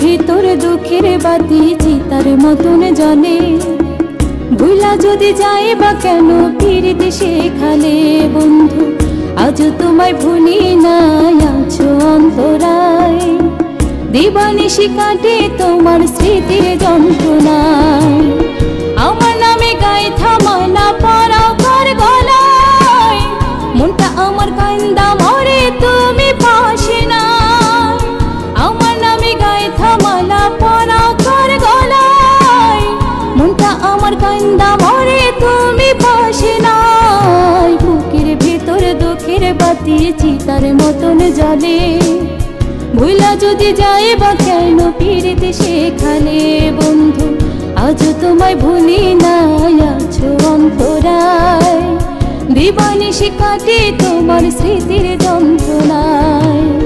ভিতর দুঃখের বাতি চিতার মতন জ্বলে। ভুলা যদি যায় বা কেন ফিরতে শেখালে বন্ধু, আজ তোমায় ভুলি নাই, আছো অন্তরায়। দিবানিশি কাটে তোমার স্মৃতির যন্ত্রণায়। আমার নামে গায়ে থামালা পরাও কার গলায়, মনটা আমার কান্দা মরে তুমি পাশে না। আমার নামে গায়ে থামালা পরাও কার গলায়, মনটা আমার কান্দা মরে তুমি পাশে নাই। বুকের ভেতর দুঃখের বাতি চিতার মতন জ্বলে। ভুলা যদি যায় বা কেন ফিরতে শেখালে বন্ধু, আজ তোমায় ভুলি নাই, আছো অন্তরায়। দিবানিশি কাটে তোমার স্মৃতির যন্ত্রণায়।